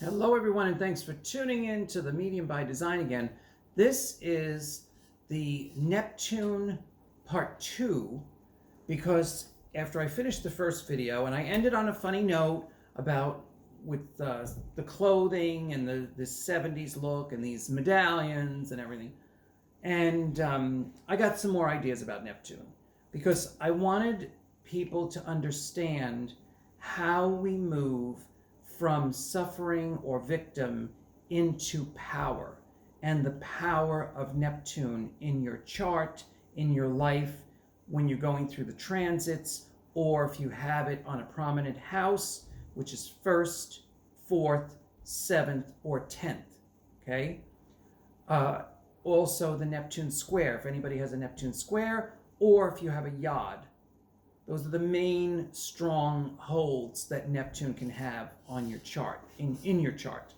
Hello everyone, and thanks for tuning in to the Medium by Design again. This is the Neptune part 2 because after I finished the first video and I ended on a funny note about with the clothing and the 70s look and these medallions and everything, and I got some more ideas about Neptune because I wanted people to understand how we move from suffering or victim into power, and the power of Neptune in your chart, in your life, when you're going through the transits, or if you have it on a prominent house, which is 1st, 4th, 7th, or 10th. Okay? Also, the Neptune square, if anybody has a Neptune square, or if you have a yod. Those are the main strongholds that Neptune can have on your chart, in your chart.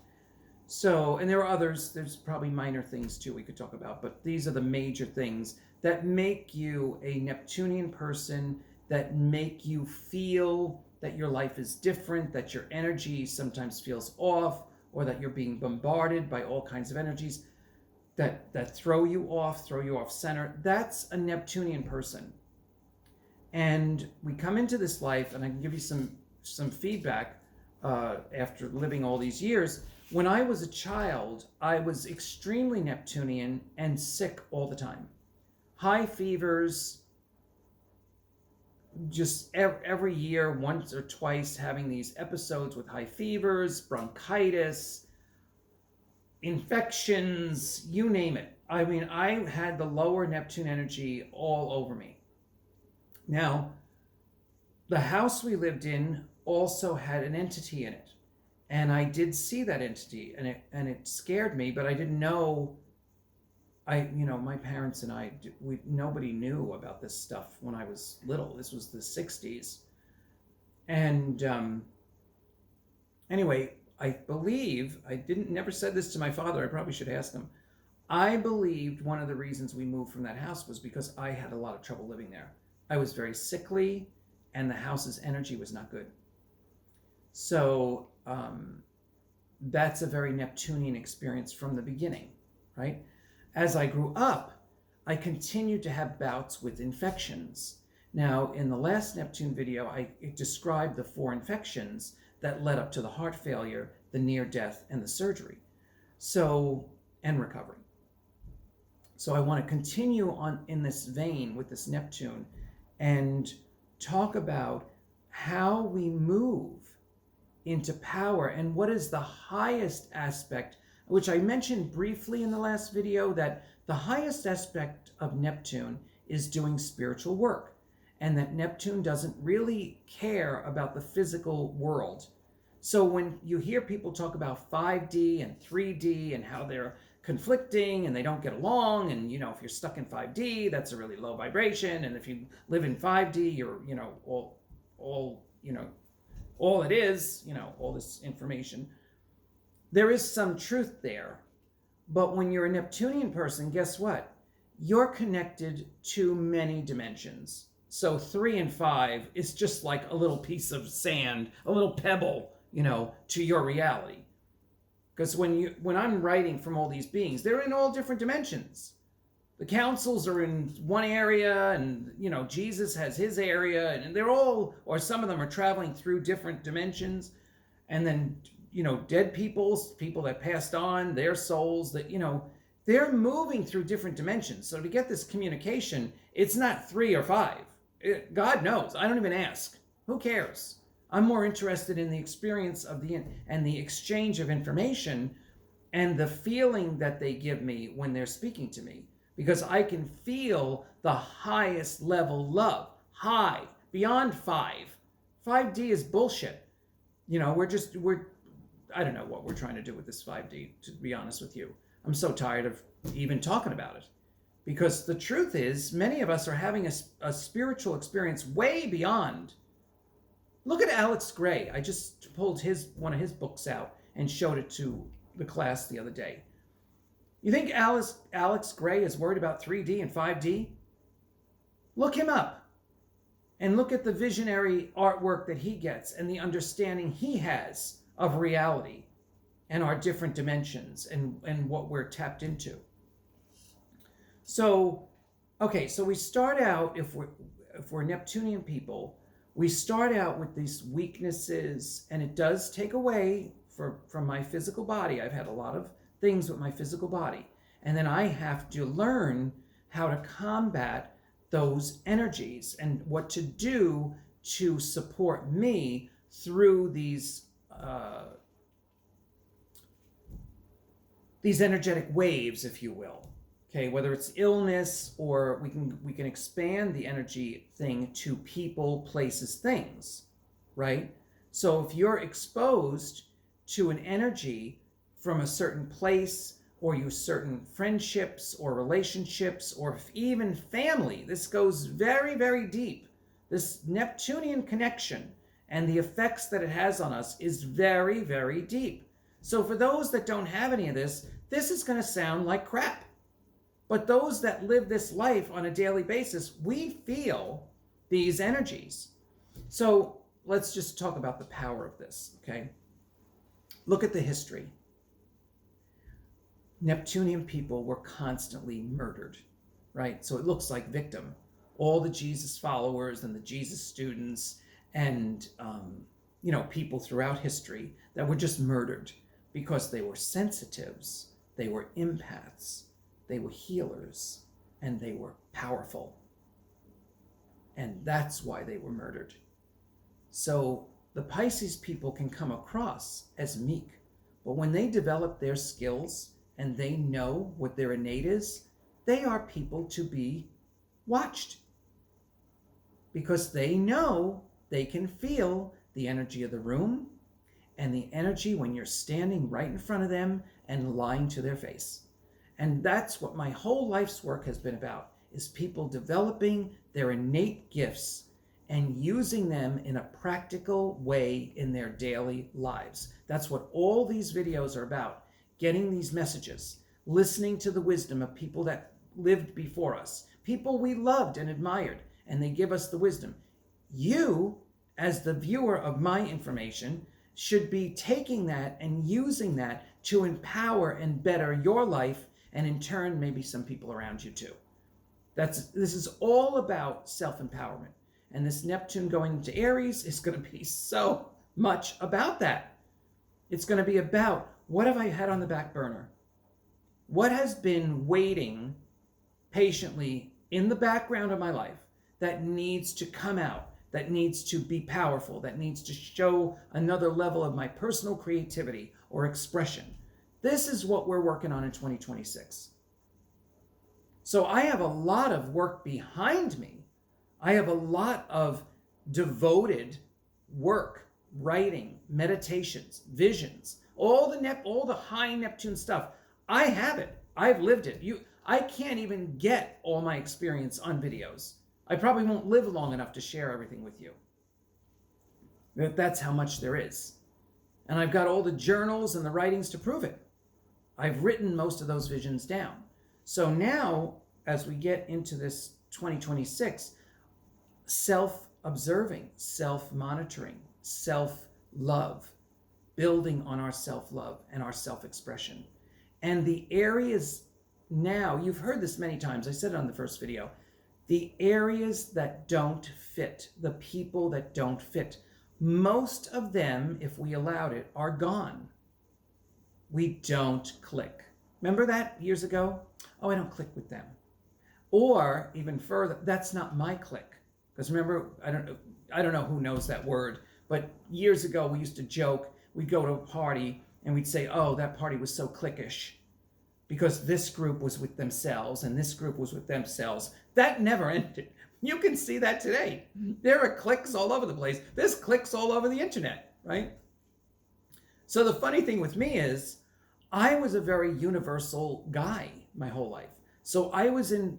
So, and there are others, there's probably minor things too we could talk about, but these are the major things that make you a Neptunian person, that make you feel that your life is different, that your energy sometimes feels off, or that you're being bombarded by all kinds of energies that throw you off center. That's a Neptunian person. And we come into this life, and I can give you some feedback after living all these years. When I was a child, I was extremely Neptunian and sick all the time. High fevers, just every year, once or twice, having these episodes with high fevers, bronchitis, infections, you name it. I mean, I had the lower Neptune energy all over me. Now, the house we lived in also had an entity in it, and I did see that entity, and it scared me, but I didn't know. My parents and nobody knew about this stuff when I was little. This was the 60s, and anyway, I believe I never said this to my father. I probably should ask him. I believed one of the reasons we moved from that house was because I had a lot of trouble living there. I was very sickly, and the house's energy was not good. So that's a very Neptunian experience from the beginning, right? As I grew up, I continued to have bouts with infections. Now, in the last Neptune video, I described the 4 infections that led up to the heart failure, the near death, and the surgery. And recovery. So I want to continue on in this vein with this Neptune and talk about how we move into power and what is the highest aspect, which I mentioned briefly in the last video, that the highest aspect of Neptune is doing spiritual work, and that Neptune doesn't really care about the physical world. So when you hear people talk about 5D and 3D and how they're conflicting and they don't get along, and if you're stuck in 5D, that's a really low vibration, and if you live in 5D, you're all it is, all this information. There is some truth there, but when you're a Neptunian person, guess what? You're connected to many dimensions. So 3 and 5 is just like a little piece of sand, a little pebble, to your reality. Because when I'm writing from all these beings, they're in all different dimensions. The councils are in one area, and Jesus has his area, and they're all, or some of them are traveling through different dimensions. And then dead people that passed on, their souls, that they're moving through different dimensions. So to get this communication, it's not 3 or 5. God knows. I don't even ask. Who cares? I'm more interested in the experience of the exchange of information and the feeling that they give me when they're speaking to me, because I can feel the highest level love, high, beyond 5. 5D is bullshit. I don't know what we're trying to do with this 5D, to be honest with you. I'm so tired of even talking about it, because the truth is many of us are having a spiritual experience way beyond. Look at Alex Gray. I just pulled one of his books out and showed it to the class the other day. You think Alex Gray is worried about 3D and 5D? Look him up and look at the visionary artwork that he gets and the understanding he has of reality. and our different dimensions and what we're tapped into. So, okay, so we start out, if we're Neptunian people, we start out with these weaknesses, and it does take away from my physical body. I've had a lot of things with my physical body, and then I have to learn how to combat those energies and what to do to support me through these energetic waves, if you will. Okay, whether it's illness, or we can expand the energy thing to people, places, things, right? So if you're exposed to an energy from a certain place, or you certain friendships or relationships, or even family, this goes very, very deep. This Neptunian connection and the effects that it has on us is very, very deep. So for those that don't have any of this is going to sound like crap. But those that live this life on a daily basis, we feel these energies. So let's just talk about the power of this, okay? Look at the history. Neptunian people were constantly murdered, right? So it looks like victim. All the Jesus followers and the Jesus students and, people throughout history that were just murdered because they were sensitives, they were empaths, they were healers, and they were powerful. And that's why they were murdered. So the Pisces people can come across as meek, but when they develop their skills and they know what their innate is, they are people to be watched, because they know, they can feel the energy of the room and the energy when you're standing right in front of them and lying to their face. And that's what my whole life's work has been about, is people developing their innate gifts and using them in a practical way in their daily lives. That's what all these videos are about, getting these messages, listening to the wisdom of people that lived before us, people we loved and admired, and they give us the wisdom. You, as the viewer of my information, should be taking that and using that to empower and better your life, and in turn, maybe some people around you too. This is all about self-empowerment. And this Neptune going into Aries is going to be so much about that. It's going to be about, what have I had on the back burner? What has been waiting patiently in the background of my life that needs to come out, that needs to be powerful, that needs to show another level of my personal creativity or expression? This is what we're working on in 2026. So I have a lot of work behind me. I have a lot of devoted work, writing, meditations, visions, all the high Neptune stuff. I have it. I've lived it. I can't even get all my experience on videos. I probably won't live long enough to share everything with you. That's how much there is. And I've got all the journals and the writings to prove it. I've written most of those visions down. So now, as we get into this 2026, self-observing, self-monitoring, self-love, building on our self-love and our self-expression. And the areas now, you've heard this many times, I said it on the first video, the areas that don't fit, the people that don't fit, most of them, if we allowed it, are gone. We don't click. Remember that years ago? Oh, I don't click with them. Or even further, that's not my click. Because remember, I don't know who knows that word, but years ago we used to joke, we'd go to a party and we'd say, oh, that party was so cliquish because this group was with themselves and this group was with themselves. That never ended. You can see that today. There are cliques all over the place. There's cliques all over the internet, right? So the funny thing with me is, I was a very universal guy my whole life. So I was an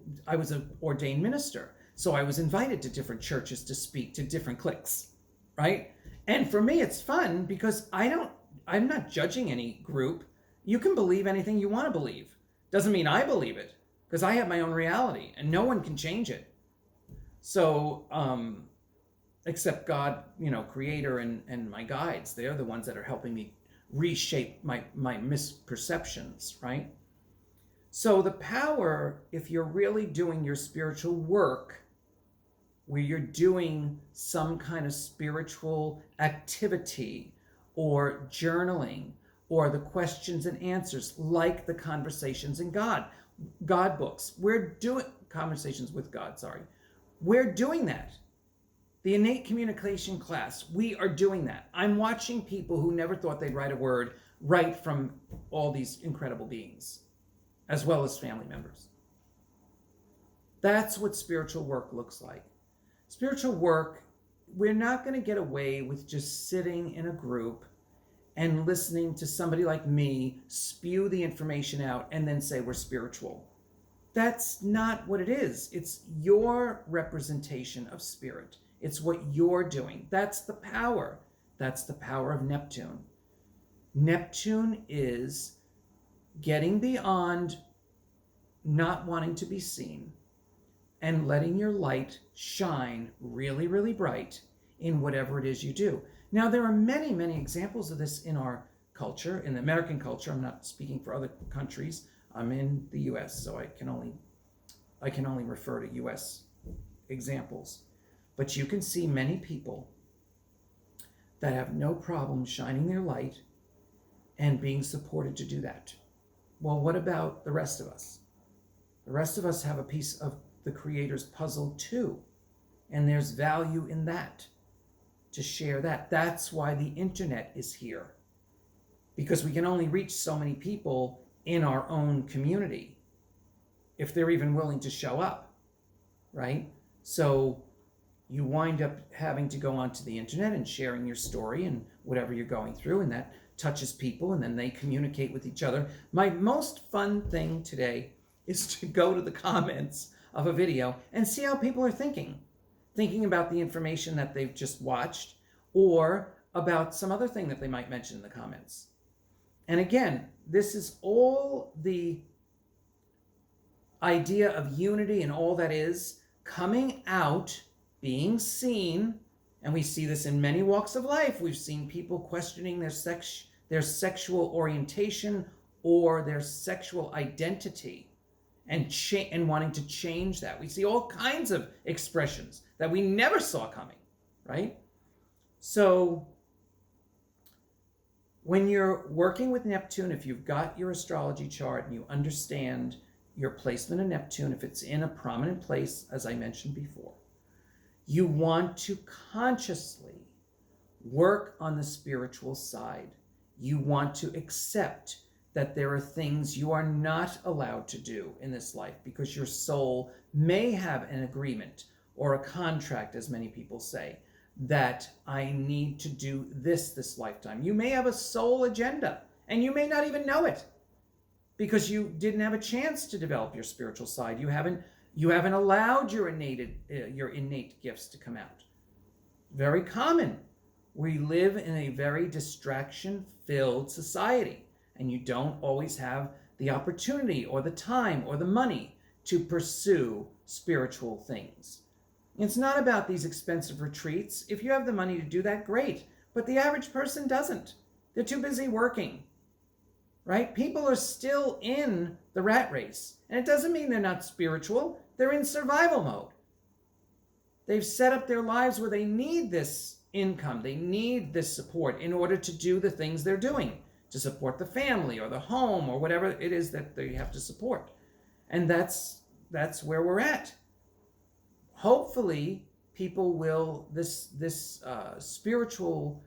ordained minister. So I was invited to different churches to speak to different cliques, right? And for me, it's fun because I'm not judging any group. You can believe anything you want to believe. Doesn't mean I believe it, because I have my own reality and no one can change it. So, except God, creator and my guides, they're the ones that are helping me reshape my misperceptions, right? So the power, if you're really doing your spiritual work, where you're doing some kind of spiritual activity or journaling or the questions and answers, like the conversations in God books. We're doing conversations with God, sorry. We're doing that. The innate communication class, we are doing that. I'm watching people who never thought they'd write a word write from all these incredible beings, as well as family members. That's what spiritual work looks like. Spiritual work, we're not going to get away with just sitting in a group and listening to somebody like me spew the information out and then say we're spiritual. That's not what it is. It's your representation of spirit. It's what you're doing. That's the power. That's the power of Neptune. Neptune is getting beyond not wanting to be seen and letting your light shine really, really bright in whatever it is you do. Now, there are many, many examples of this in our culture, in the American culture. I'm not speaking for other countries. I'm in the US, so I can only refer to US examples. But you can see many people that have no problem shining their light and being supported to do that. Well, what about the rest of us? The rest of us have a piece of the Creator's puzzle too, and there's value in that, to share that. That's why the internet is here, because we can only reach so many people in our own community if they're even willing to show up, right? So you wind up having to go onto the internet and sharing your story and whatever you're going through, and that touches people, and then they communicate with each other. My most fun thing today is to go to the comments of a video and see how people are thinking about the information that they've just watched, or about some other thing that they might mention in the comments. And again, this is all the idea of unity and all that is coming out, being seen, and we see this in many walks of life. We've seen people questioning their sexual orientation or their sexual identity, and wanting to change that. We see all kinds of expressions that we never saw coming, right? So when you're working with Neptune, if you've got your astrology chart and you understand your placement of Neptune, if it's in a prominent place, as I mentioned before, you want to consciously work on the spiritual side. You want to accept that there are things you are not allowed to do in this life because your soul may have an agreement or a contract, as many people say, that I need to do this lifetime. You may have a soul agenda and you may not even know it because you didn't have a chance to develop your spiritual side. You haven't allowed your innate gifts to come out. Very common. We live in a very distraction-filled society, and you don't always have the opportunity or the time or the money to pursue spiritual things. It's not about these expensive retreats. If you have the money to do that, great. But the average person doesn't. They're too busy working, right? People are still in the rat race. And it doesn't mean they're not spiritual. They're in survival mode. They've set up their lives where they need this income. They need this support in order to do the things they're doing, to support the family or the home or whatever it is that they have to support. And that's where we're at. Hopefully, people will, this spiritual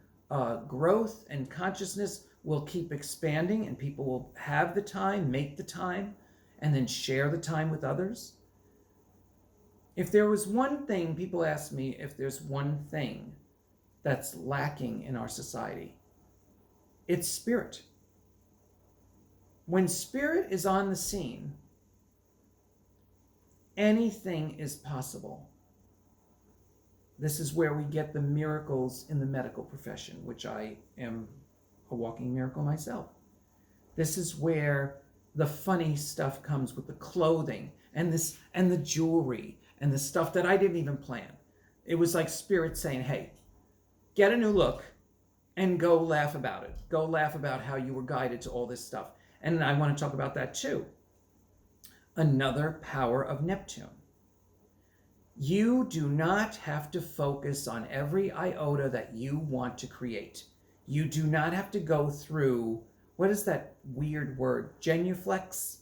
growth and consciousness will keep expanding, and people will have the time, make the time, and then share the time with others. If there was one thing, people ask me if there's one thing that's lacking in our society, it's spirit. When spirit is on the scene, anything is possible. This is where we get the miracles in the medical profession, which I am a walking miracle myself. This is where the funny stuff comes with the clothing and the jewelry and the stuff that I didn't even plan. It was like spirit saying, hey, get a new look and go laugh about it. Go laugh about how you were guided to all this stuff. And I want to talk about that too. Another power of Neptune. You do not have to focus on every iota that you want to create. You do not have to go through, what is that weird word? Genuflex?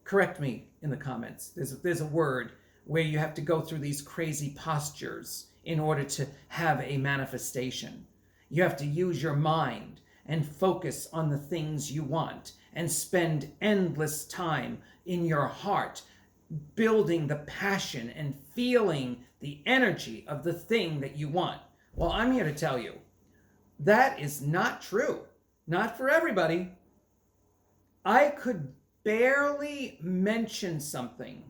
Correct me in the comments. There's a word where you have to go through these crazy postures in order to have a manifestation. You have to use your mind and focus on the things you want and spend endless time in your heart building the passion and feeling the energy of the thing that you want. Well, I'm here to tell you, that is not true. Not for everybody. I could barely mention something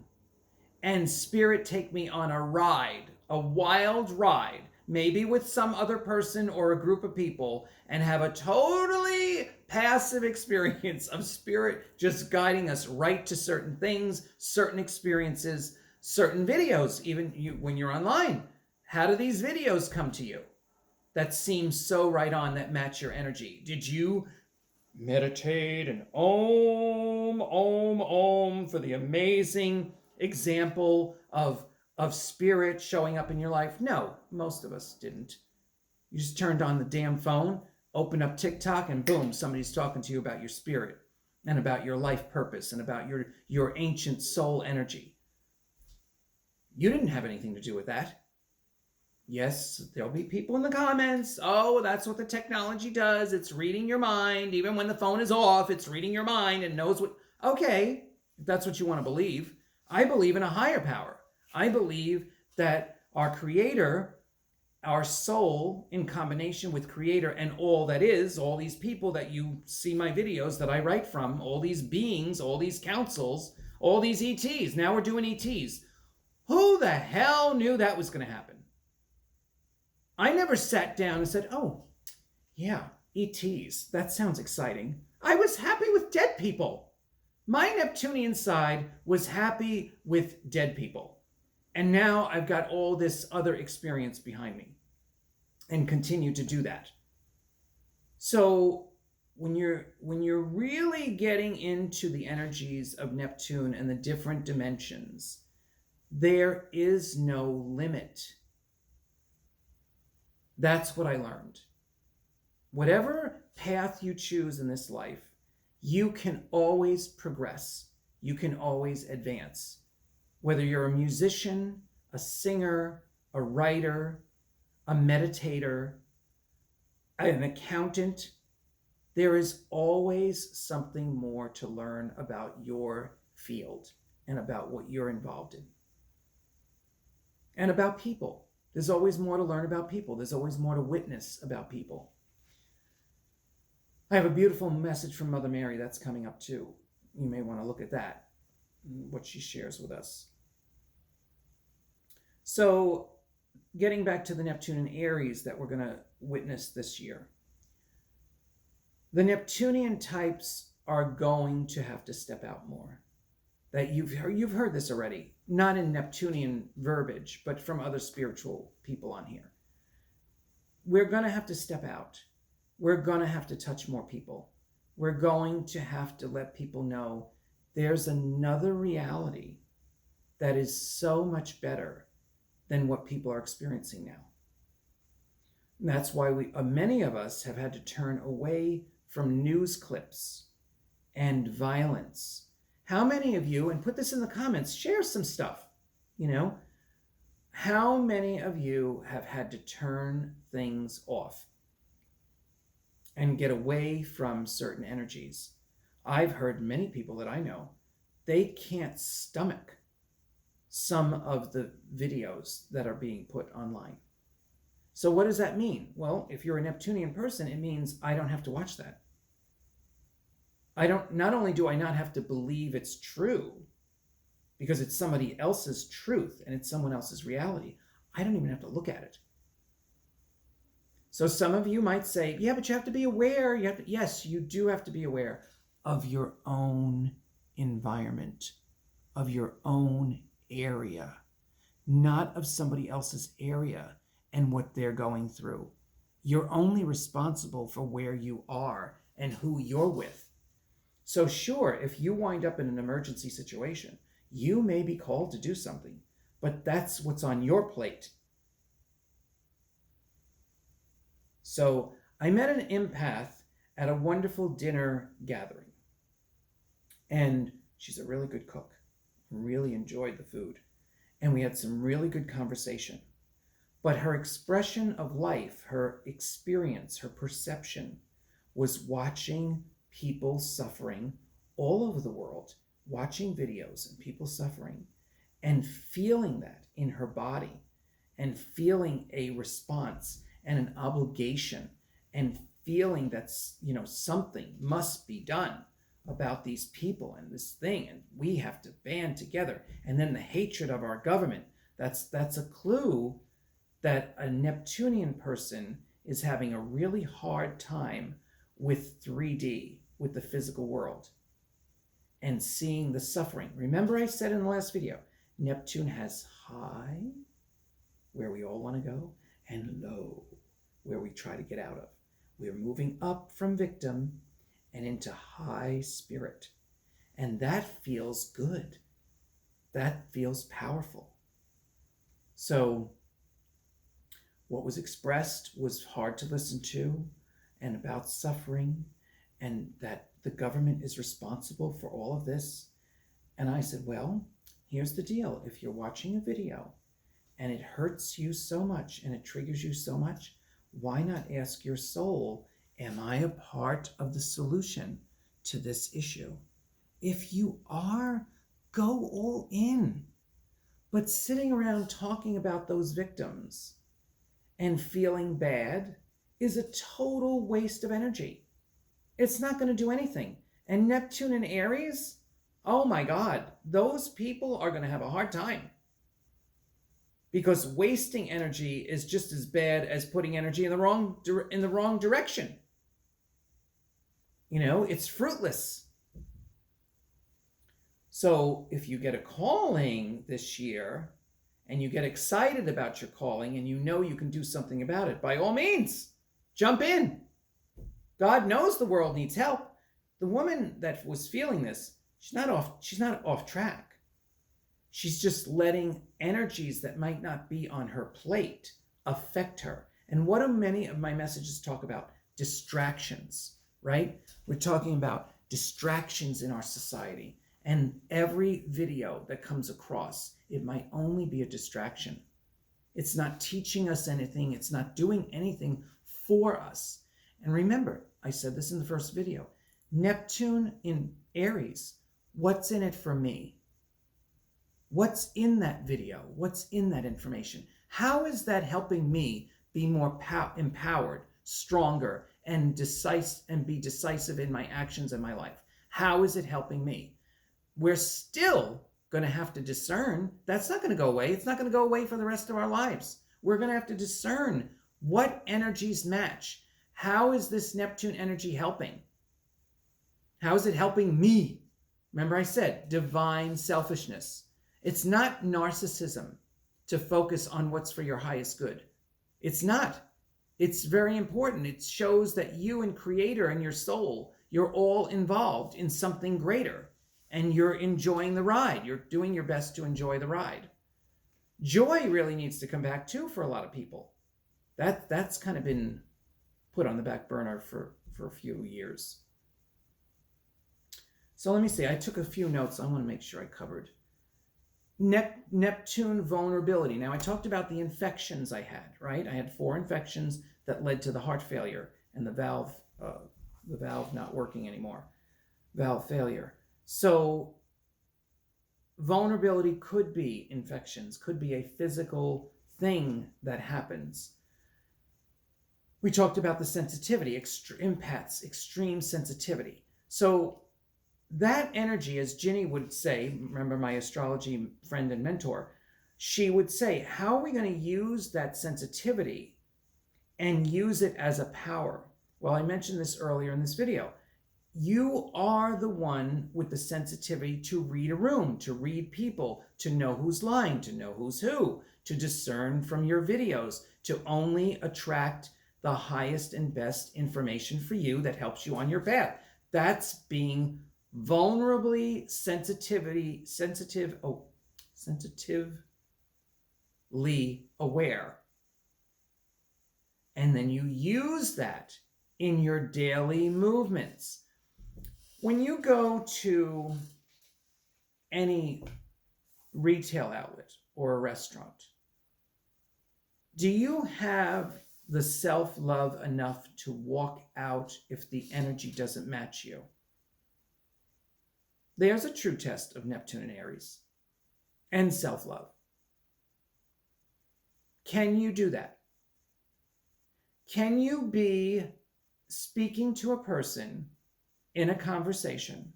and spirit take me on a ride, a wild ride, maybe with some other person or a group of people, and have a totally passive experience of spirit just guiding us right to certain things, certain experiences, certain videos, even when you're online. How do these videos come to you that seem so right on, that match your energy? Did you meditate and om for the amazing example of spirit showing up in your life? No, most of us didn't. You just turned on the damn phone, opened up TikTok, and boom, somebody's talking to you about your spirit and about your life purpose and about your ancient soul energy. You didn't have anything to do with that. Yes, there'll be people in the comments. Oh, that's what the technology does. It's reading your mind. Even when the phone is off, it's reading your mind and knows what. Okay, if that's what you want to believe. I believe in a higher power. I believe that our creator, our soul, in combination with creator and all that is, all these people that you see my videos that I write from, all these beings, all these councils, all these ETs. Now we're doing ETs. Who the hell knew that was going to happen? I never sat down and said, oh, yeah, ETs, that sounds exciting. I was happy with dead people. My Neptunian side was happy with dead people. And now I've got all this other experience behind me and continue to do that. So when you're really getting into the energies of Neptune and the different dimensions, there is no limit. That's what I learned. Whatever path you choose in this life, you can always progress. You can always advance. Whether you're a musician, a singer, a writer, a meditator, an accountant, there is always something more to learn about your field and about what you're involved in. And about people. There's always more to learn about people. There's always more to witness about people. I have a beautiful message from Mother Mary that's coming up too. You may want to look at that, what she shares with us. So, getting back to the Neptune and Aries that we're going to witness this year. The Neptunian types are going to have to step out more. That you've heard this already, not in Neptunian verbiage, but from other spiritual people on here. We're going to have to step out. We're going to have to touch more people. We're going to have to let people know there's another reality that is so much better than what people are experiencing now. And that's why many of us have had to turn away from news clips and violence. How many of you, and put this in the comments, share some stuff, how many of you have had to turn things off and get away from certain energies? I've heard many people that I know, they can't stomach some of the videos that are being put online. So what does that mean? Well, if you're a Neptunian person, it means I don't have to watch that. Not only do I not have to believe it's true, because it's somebody else's truth and it's someone else's reality, I don't even have to look at it. So some of you might say, yeah, but you have to be aware. Yes, you do have to be aware of your own environment, of your own area, not of somebody else's area and what they're going through. You're only responsible for where you are and who you're with. So sure, if you wind up in an emergency situation, you may be called to do something, but that's what's on your plate. So I met an empath at a wonderful dinner gathering. And she's a really good cook. Really enjoyed the food. And we had some really good conversation. But her expression of life, her experience, her perception was watching people suffering all over the world, watching videos and people suffering and feeling that in her body and feeling a response and an obligation and feeling that, something must be done about these people and this thing, and we have to band together. And then the hatred of our government, that's a clue that a Neptunian person is having a really hard time with 3D, with the physical world, and seeing the suffering. Remember I said in the last video, Neptune has high, where we all want to go, and low, where we try to get out of. We're moving up from victim and into high spirit. And that feels good. That feels powerful. So what was expressed was hard to listen to, and about suffering, and that the government is responsible for all of this. And I said, well, here's the deal. If you're watching a video and it hurts you so much and it triggers you so much, why not ask your soul, am I a part of the solution to this issue? If you are, go all in. But sitting around talking about those victims and feeling bad is a total waste of energy. It's not going to do anything. And Neptune and Aries, oh my God, those people are going to have a hard time. Because wasting energy is just as bad as putting energy in the wrong direction. It's fruitless. So if you get a calling this year and you get excited about your calling and you know you can do something about it, by all means, jump in. God knows the world needs help. The woman that was feeling this, she's not off track. She's just letting energies that might not be on her plate affect her. And what do many of my messages talk about? Distractions, right? We're talking about distractions in our society. And every video that comes across, it might only be a distraction. It's not teaching us anything. It's not doing anything for us. And remember, I said this in the first video, Neptune in Aries, what's in it for me? What's in that video? What's in that information? How is that helping me be more empowered, stronger, and be decisive in my actions in my life? How is it helping me? We're still going to have to discern. That's not going to go away. It's not going to go away for the rest of our lives. We're going to have to discern what energies match. How is this Neptune energy helping? How is it helping me? Remember I said divine selfishness. It's not narcissism to focus on what's for your highest good. It's not. It's very important. It shows that you and Creator and your soul, you're all involved in something greater. And you're enjoying the ride. You're doing your best to enjoy the ride. Joy really needs to come back too for a lot of people. That's kind of been put on the back burner for a few years. So let me see. I took a few notes. I want to make sure I covered. Neptune vulnerability. Now I talked about the infections I had, right? I had 4 infections that led to the heart failure and the valve not working anymore. Valve failure. So vulnerability could be infections, could be a physical thing that happens. We talked about the sensitivity, empaths, extreme sensitivity. So that energy, as Ginny would say, remember my astrology friend and mentor, she would say, how are we going to use that sensitivity and use it as a power? Well, I mentioned this earlier in this video. You are the one with the sensitivity to read a room, to read people, to know who's lying, to know who's who, to discern from your videos, to only attract the highest and best information for you that helps you on your path. That's being vulnerably sensitively aware. And then you use that in your daily movements. When you go to any retail outlet or a restaurant, do you have the self-love enough to walk out if the energy doesn't match you? There's a true test of Neptune and Aries and self-love. Can you do that? Can you be speaking to a person in a conversation,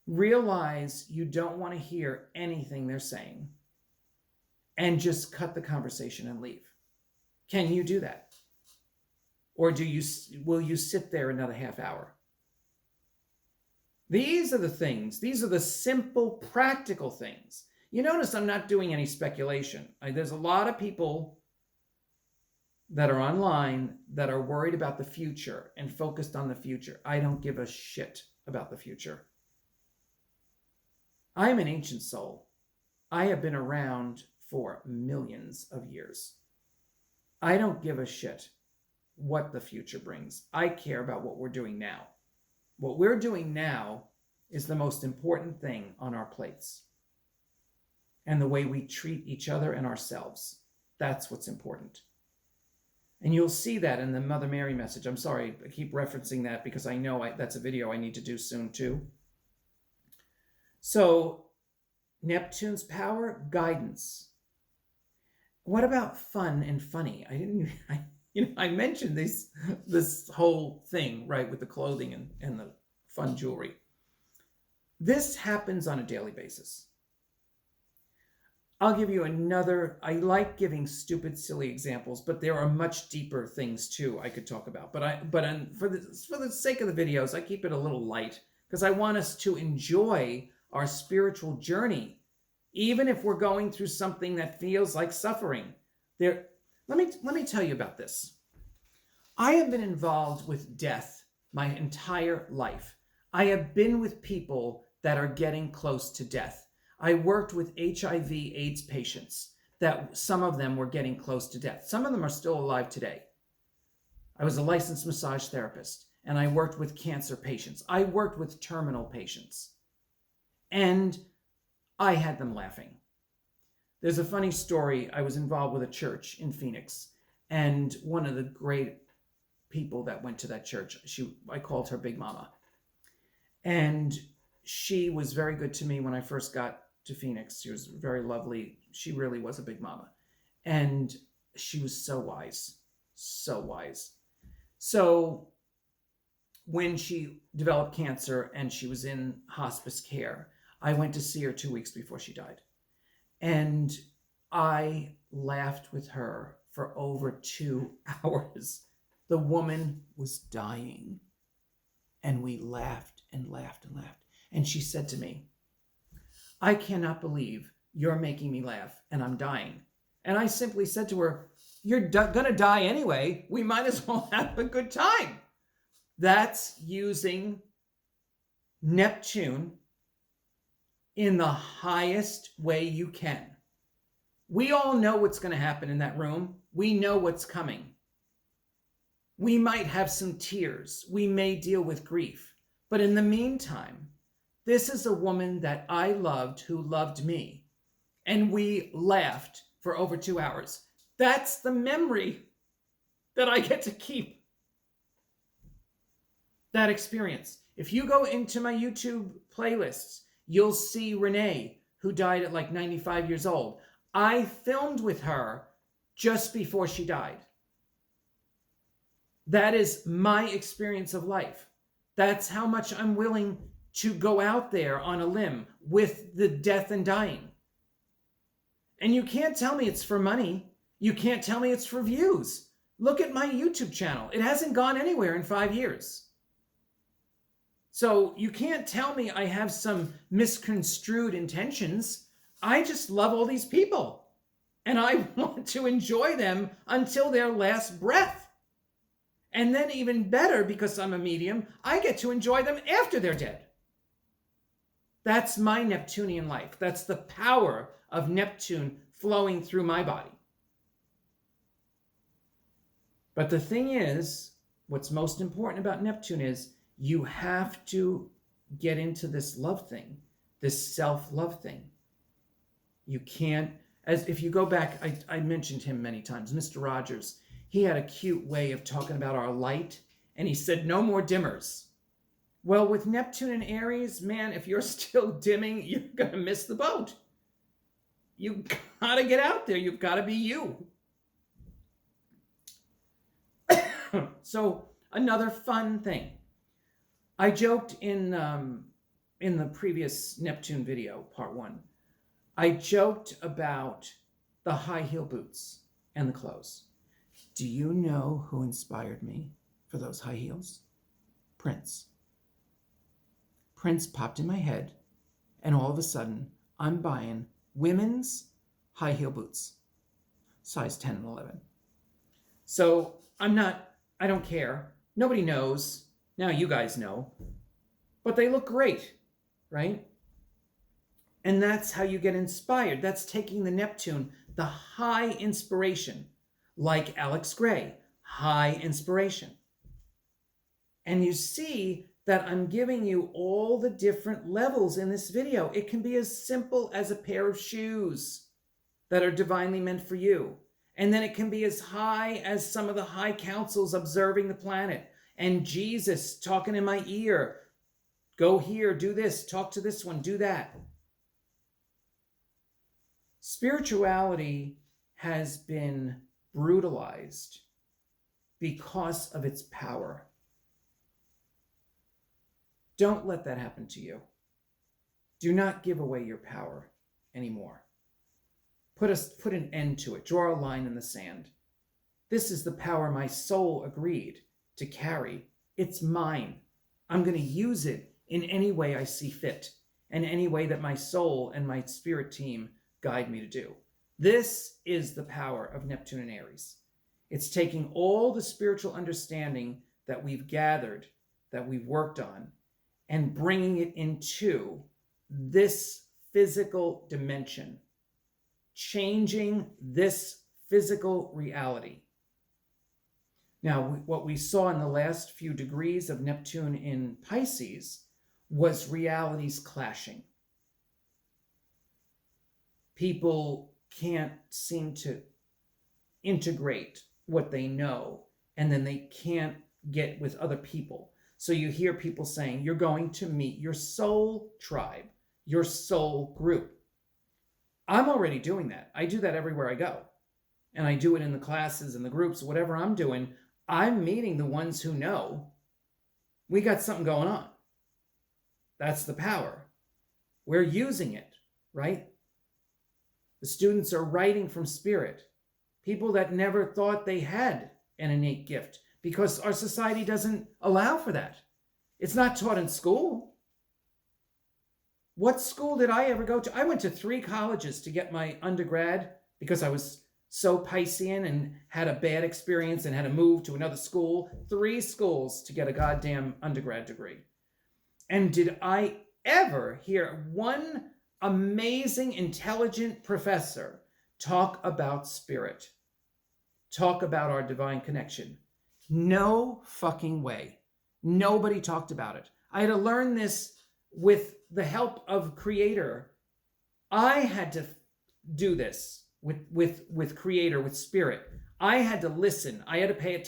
realize you don't want to hear anything they're saying, and just cut the conversation and leave? Can you do that? Or will you sit there another half hour? These are the things, these are the simple, practical things. You notice I'm not doing any speculation. There's a lot of people that are online that are worried about the future and focused on the future. I don't give a shit about the future. I'm an ancient soul. I have been around for millions of years. I don't give a shit what the future brings. I care about what we're doing now. What we're doing now is the most important thing on our plates. And the way we treat each other and ourselves. That's what's important. And you'll see that in the Mother Mary message. I'm sorry, I keep referencing that because I know that's a video I need to do soon too. So, Neptune's power, guidance. What about fun and funny? I mentioned this whole thing, right, with the clothing and the fun jewelry. This happens on a daily basis. I'll give you another. I like giving stupid, silly examples, but there are much deeper things too I could talk about. For the sake of the videos, I keep it a little light because I want us to enjoy our spiritual journey, even if we're going through something that feels like suffering. Let me tell you about this. I have been involved with death my entire life. I have been with people that are getting close to death. I worked with HIV/AIDS patients that some of them were getting close to death. Some of them are still alive today. I was a licensed massage therapist, and I worked with cancer patients. I worked with terminal patients, and I had them laughing. There's a funny story. I was involved with a church in Phoenix, and one of the great people that went to that church, I called her Big Mama. And she was very good to me when I first got to Phoenix. She was very lovely. She really was a big mama. And she was so wise, so wise. So when she developed cancer and she was in hospice care, I went to see her 2 weeks before she died. And I laughed with her for over 2 hours. The woman was dying. And we laughed and laughed and laughed. And she said to me, I cannot believe you're making me laugh and I'm dying. And I simply said to her, you're going to die anyway. We might as well have a good time. That's using Neptune in the highest way you can. We all know what's going to happen in that room. We know what's coming. We might have some tears. We may deal with grief. But in the meantime, this is a woman that I loved who loved me. And we laughed for over 2 hours. That's the memory that I get to keep. That experience. If you go into my YouTube playlists, you'll see Renee, who died at like 95 years old. I filmed with her just before she died. That is my experience of life. That's how much I'm willing to go out there on a limb with the death and dying. And you can't tell me it's for money. You can't tell me it's for views. Look at my YouTube channel. It hasn't gone anywhere in 5 years. So you can't tell me I have some misconstrued intentions. I just love all these people. And I want to enjoy them until their last breath. And then even better, because I'm a medium, I get to enjoy them after they're dead. That's my Neptunian life. That's the power of Neptune flowing through my body. But the thing is, what's most important about Neptune is you have to get into this love thing, this self-love thing. You can't, as if you go back, I mentioned him many times, Mr. Rogers. He had a cute way of talking about our light, and he said, no more dimmers. Well, with Neptune and Aries, man, if you're still dimming, you're going to miss the boat. You got to get out there. You've got to be you. So another fun thing. I joked in the previous Neptune video, part 1. I joked about the high heel boots and the clothes. Do you know who inspired me for those high heels? Prince. Prince popped in my head, and all of a sudden, I'm buying women's high heel boots, size 10 and 11. So I don't care. Nobody knows. Now you guys know. But they look great, right? And that's how you get inspired. That's taking the Neptune, the high inspiration, like Alex Gray, high inspiration. And you see that I'm giving you all the different levels in this video. It can be as simple as a pair of shoes that are divinely meant for you. And then it can be as high as some of the high councils observing the planet. And Jesus talking in my ear, go here, do this, talk to this one, do that. Spirituality has been brutalized because of its power. Don't let that happen to you. Do not give away your power anymore. Put an end to it. Draw a line in the sand. This is the power my soul agreed to carry. It's mine. I'm going to use it in any way I see fit, and any way that my soul and my spirit team guide me to do. This is the power of Neptune and Aries. It's taking all the spiritual understanding that we've gathered, that we've worked on, and bringing it into this physical dimension, changing this physical reality. Now, what we saw in the last few degrees of Neptune in Pisces was realities clashing. People can't seem to integrate what they know, and then they can't get with other people. So you hear people saying, you're going to meet your soul tribe, your soul group. I'm already doing that. I do that everywhere I go. And I do it in the classes and the groups, whatever I'm doing. I'm meeting the ones who know we got something going on. That's the power. We're using it, right? The students are writing from spirit. People that never thought they had an innate gift, because our society doesn't allow for that. It's not taught in school. What school did I ever go to? I went to 3 colleges to get my undergrad because I was so Piscean and had a bad experience and had to move to another school. 3 schools to get a goddamn undergrad degree. And did I ever hear one amazing, intelligent professor talk about spirit, talk about our divine connection? No fucking way. Nobody talked about it. I had to learn this with the help of Creator. I had to do this with Creator, with Spirit. I had to listen. I had to pay attention.